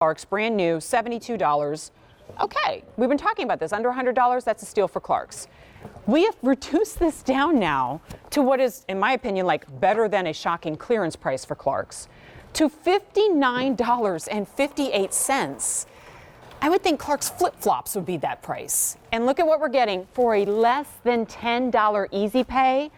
Clarks, brand new, $72. Okay, we've been talking about this, under $100, that's a steal for Clarks. We have reduced this down now to what is, in my opinion, like better than a shocking clearance price for Clarks, to $59.58. I would think Clarks flip-flops would be that price. And look at what we're getting for a less than $10 easy pay.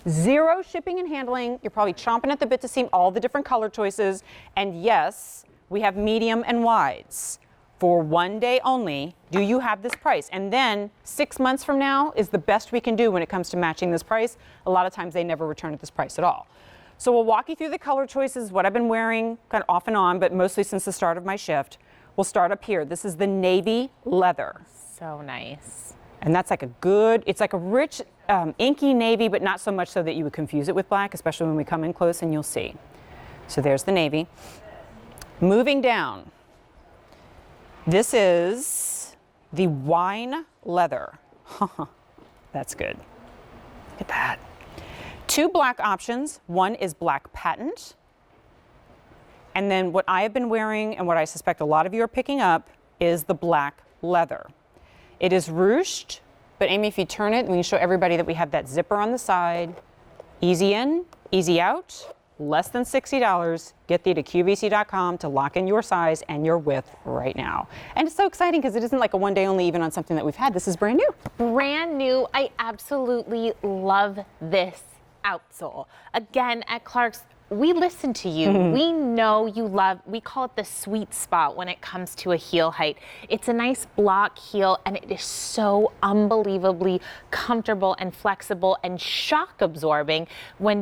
Zero shipping and handling. You're probably chomping at the bit to see all the different color choices. And yes, we have medium and wides. For 1 day only, do you have this price? And then 6 months from now is the best we can do when it comes to matching this price. A lot of times they never return at this price at all. So we'll walk you through the color choices, what I've been wearing kind of off and on, but mostly since the start of my shift. We'll start up here. This is the navy leather. So nice. And that's like a good, it's like a rich inky navy, but not so much so that you would confuse it with black, especially when we come in close and you'll see. So there's the navy. Moving down, this is the wine leather. That's good. Look at that. Two black options. One is black patent. And then what I have been wearing and what I suspect a lot of you are picking up is the black leather. It is ruched, but Amy, if you turn it, we can show everybody that we have that zipper on the side. Easy in, easy out, less than $60. Get thee to QVC.com to lock in your size and your width right now. And it's so exciting because it isn't like a 1 day only even on something that we've had. This is brand new. Brand new. I absolutely love this outsole. Again, at Clarks, we listen to you. We know you love, we call it the sweet spot when it comes to a heel height. It's a nice block heel and it is so unbelievably comfortable and flexible and shock absorbing. When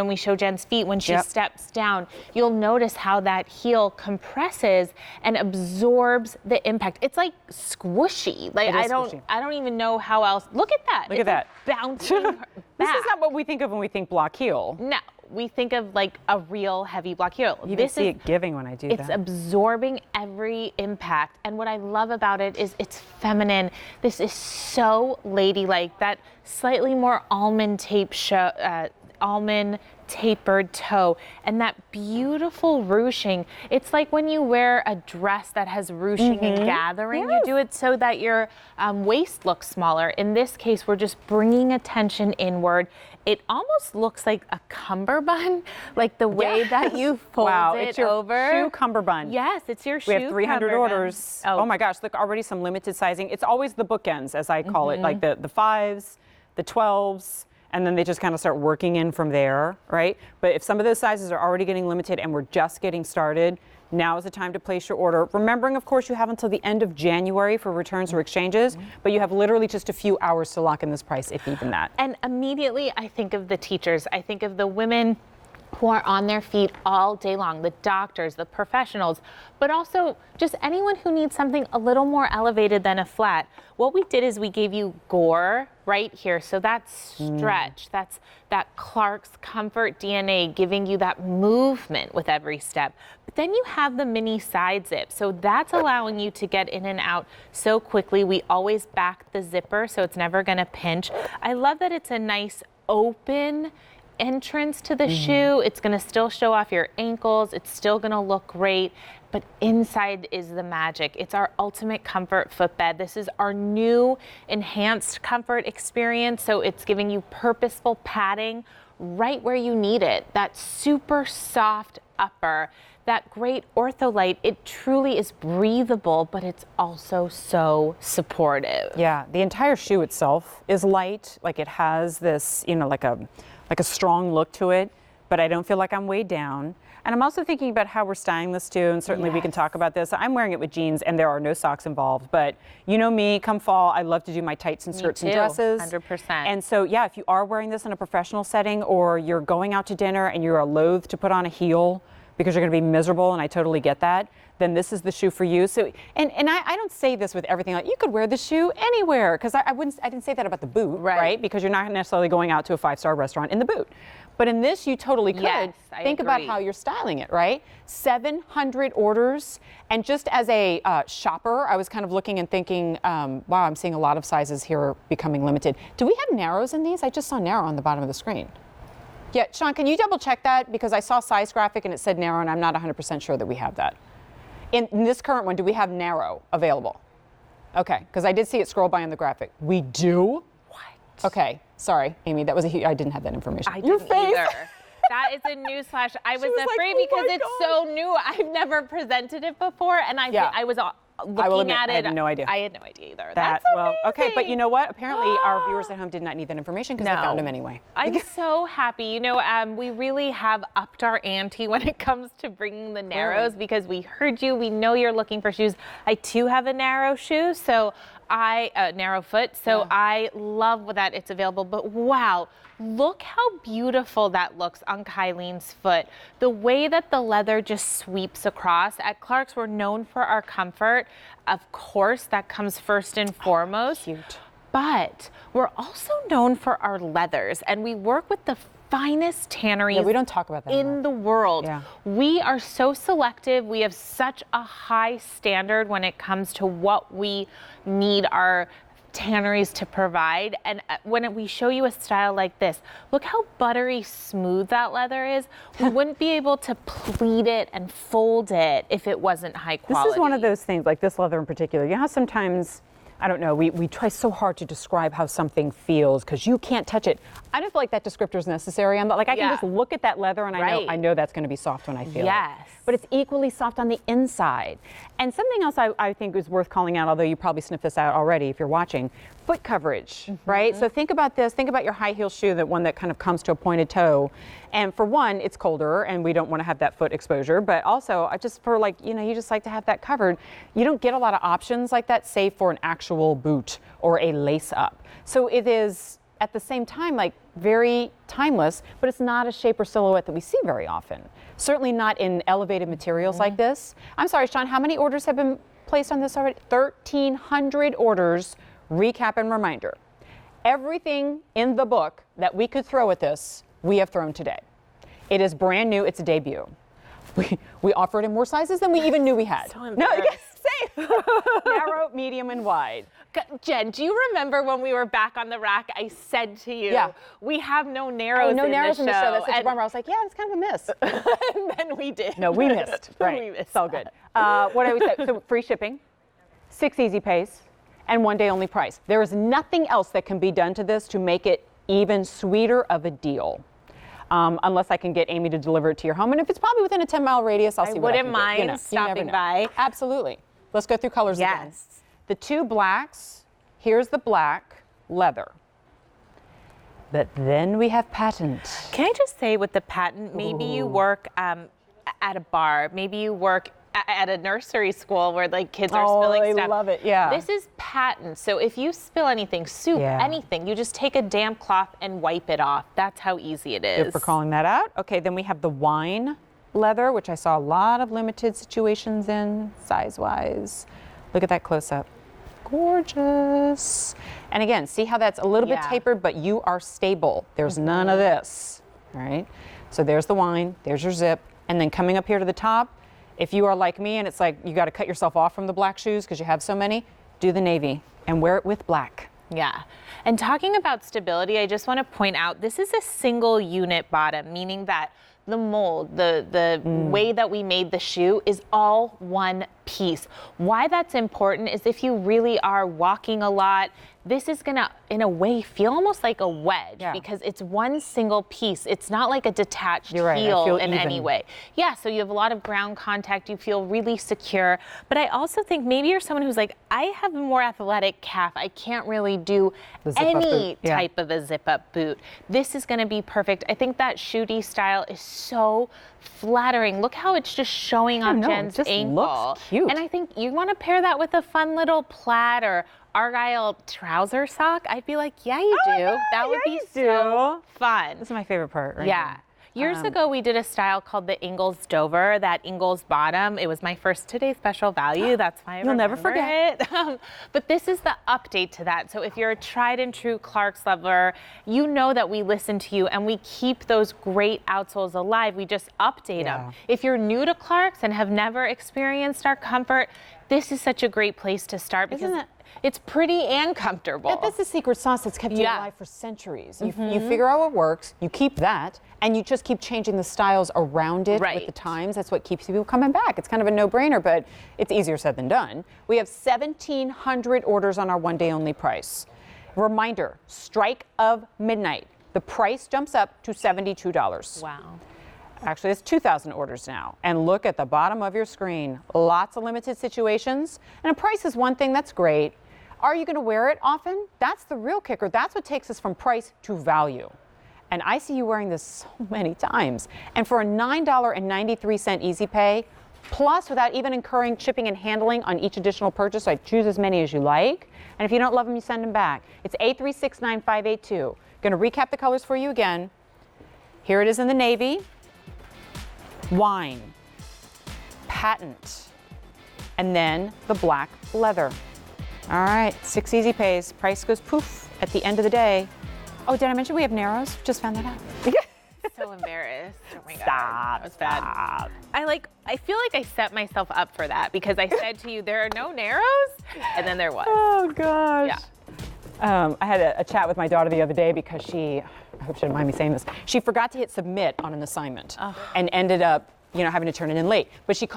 we show Jen's feet, when she steps down, you'll notice how that heel compresses and absorbs the impact. It's like squishy. Like I don't even know how else. Look at that. Look at that. Bouncing back. This is not what we think of when we think block heel. No. We think of like a real heavy block heel. You can see it giving when I do that. It's absorbing every impact. And what I love about it is it's feminine. This is so ladylike. That slightly more almond tapered toe and that beautiful ruching. It's like when you wear a dress that has ruching and gathering, you do it so that your waist looks smaller. In this case, we're just bringing attention inward. It almost looks like a cummerbund, like the way that you fold it it's your over. Shoe cummerbund. Yes, it's your shoe We have 300 cummerbund. orders. Oh my gosh, look, already some limited sizing. It's always the bookends, as I call it, like the 5s, the 12s, and then they just kind of start working in from there, right? But if some of those sizes are already getting limited and we're just getting started, now is the time to place your order. Remembering, of course, you have until the end of January for returns or exchanges, but you have literally just a few hours to lock in this price, if even that. And immediately I think of the teachers. I think of the women who are on their feet all day long, the doctors, the professionals, but also just anyone who needs something a little more elevated than a flat. What we did is we gave you gore right here. So that's stretch, that's that Clarks comfort DNA giving you that movement with every step. But then you have the mini side zip. So that's allowing you to get in and out so quickly. We always back the zipper so it's never gonna pinch. I love that it's a nice open entrance to the shoe. It's going to still show off your ankles. It's still going to look great, but inside is the magic. It's our ultimate comfort footbed. This is our new enhanced comfort experience. So it's giving you purposeful padding right where you need it. That super soft upper, that great ortholite. It truly is breathable, but it's also so supportive. Yeah, the entire shoe itself is light. Like it has this, you know, like a strong look to it, but I don't feel like I'm weighed down. And I'm also thinking about how we're styling this too, and certainly we can talk about this. I'm wearing it with jeans and there are no socks involved, but you know me, come fall, I love to do my tights and skirts and dresses. 100%. And so yeah, if you are wearing this in a professional setting or you're going out to dinner and you're loath to put on a heel because you're gonna be miserable, and I totally get that, then this is the shoe for you. So, and I don't say this with everything, like you could wear the shoe anywhere, because I didn't say that about the boot, right? Because you're not necessarily going out to a 5-star restaurant in the boot. But in this, you totally could. Yes, think about how you're styling it, right? 700 orders. And just as a shopper, I was kind of looking and thinking, wow, I'm seeing a lot of sizes here becoming limited. Do we have narrows in these? I just saw narrow on the bottom of the screen. Yeah, Sean, can you double check that? Because I saw size graphic and it said narrow, and I'm not 100% sure that we have that. In this current one, do we have narrow available? Okay, because I did see it scroll by on the graphic. We do? What? Okay, sorry, Amy, that was I didn't have that information. I didn't either. That is a newsflash. I was afraid like, because it's so new. I've never presented it before, and I was looking at it. I had no idea. I had no idea either. That's amazing. okay, but you know what? Apparently, our viewers at home did not need that information because they found them anyway. I'm so happy. You know, we really have upped our ante when it comes to bringing the narrows because we heard you. We know you're looking for shoes. I too have a narrow shoe, so narrow foot. So I love that it's available. But wow, look how beautiful that looks on Kylene's foot. The way that the leather just sweeps across. At Clarks, we're known for our comfort. Of course, that comes first and foremost. Cute. But we're also known for our leathers, and we work with the finest tanneries we don't talk about that in the world. Yeah. We are so selective. We have such a high standard when it comes to what we need our tanneries to provide. And when we show you a style like this, look how buttery smooth that leather is. We wouldn't be able to pleat it and fold it if it wasn't high quality. This is one of those things, like this leather in particular. You know how sometimes, I don't know, we try so hard to describe how something feels because you can't touch it. I don't feel like that descriptor is necessary. I'm like, I can just look at that leather and I know that's going to be soft when I feel it. But it's equally soft on the inside. And something else I think is worth calling out, although you probably sniffed this out already if you're watching, foot coverage, right? So think about this. Think about your high heel shoe, that one that kind of comes to a pointed toe. And for one, it's colder and we don't want to have that foot exposure. But also, just for like, you know, you just like to have that covered. You don't get a lot of options like that, save for an actual boot or a lace up. So it is at the same time like very timeless, but it's not a shape or silhouette that we see very often. Certainly not in elevated materials like this. I'm sorry, Sean, how many orders have been placed on this already? 1,300 orders. Recap and reminder. Everything in the book that we could throw at this, we have thrown today. It is brand new. It's a debut. We offer it in more sizes than we even knew we had. So embarrassed. Same. Narrow, medium, and wide. Jen, do you remember when we were back on the rack, I said to you, we have no narrows in the show. No narrows in the show. That's such a bummer. I was like, yeah, it's kind of a miss. And then we did. No, we missed. Right. We missed. It's all good. What I would say, so free shipping, 6 easy pays, and 1 day only price. There is nothing else that can be done to this to make it even sweeter of a deal. Unless I can get Amy to deliver it to your home. And if it's probably within a 10-mile radius, I'll see what I can do. I wouldn't mind stopping by. Absolutely. Let's go through colors again. The 2 blacks, here's the black leather. But then we have patent. Can I just say with the patent, maybe you work at a bar, maybe you work at a nursery school where like kids are spilling stuff. I love it, yeah. This is patent, so if you spill anything, soup, anything, you just take a damp cloth and wipe it off. That's how easy it is. Good for calling that out. Okay, then we have the wine leather, which I saw a lot of limited situations in, size-wise. Look at that close-up. Gorgeous. And again, see how that's a little bit tapered, but you are stable. There's none of this, all right? So there's the wine, there's your zip, and then coming up here to the top, if you are like me and it's like you got to cut yourself off from the black shoes because you have so many, do the navy and wear it with black. Yeah. And talking about stability, I just want to point out this is a single unit bottom, meaning that the mold, the way that we made the shoe is all one piece. Why that's important is if you really are walking a lot, this is gonna, in a way, feel almost like a wedge because it's one single piece. It's not like a detached heel in any way. Yeah, so you have a lot of ground contact. You feel really secure. But I also think maybe you're someone who's like, I have a more athletic calf. I can't really do any type of a zip-up boot. This is gonna be perfect. I think that shooty style is so flattering. Look how it's just showing off Jen's ankle. Looks cute. And I think you want to pair that with a fun little plaid or Argyle trouser sock. I'd be like, yeah, you do. That would be so fun. This is my favorite part, right? Yeah. Years ago, we did a style called the Ingalls Dover, that Ingalls bottom. It was my first Today Special value. That's why I You'll never forget it. But this is the update to that. So if you're a tried and true Clarks lover, you know that we listen to you and we keep those great outsoles alive. We just update them. If you're new to Clarks and have never experienced our comfort, this is such a great place to start because It's pretty and comfortable. That's the secret sauce that's kept you Yeah. alive for centuries. You figure out what works, you keep that, and you just keep changing the styles around it with Right. the times. That's what keeps people coming back. It's kind of a no-brainer, but it's easier said than done. We have 1,700 orders on our one-day only price. Reminder, strike of midnight. The price jumps up to $72. Wow. Actually, it's 2,000 orders now. And look at the bottom of your screen. Lots of limited situations. And a price is one thing, that's great. Are you going to wear it often? That's the real kicker. That's what takes us from price to value. And I see you wearing this so many times. And for a $9.93 easy pay, plus without even incurring shipping and handling on each additional purchase, I choose as many as you like. And if you don't love them, you send them back. It's 8369582. Going to recap the colors for you again. Here it is in the navy. Wine, patent, and then the black leather. All right, 6 easy pays. Price goes poof at the end of the day. Oh, did I mention we have narrows? Just found that out. So embarrassed. Oh my God. Stop, That was bad. stop. I feel like I set myself up for that because I said to you, there are no narrows, and then there was. Oh, gosh. Yeah. I had a chat with my daughter the other day because I hope she didn't mind me saying this, she forgot to hit submit on an assignment and ended up, having to turn it in late. But she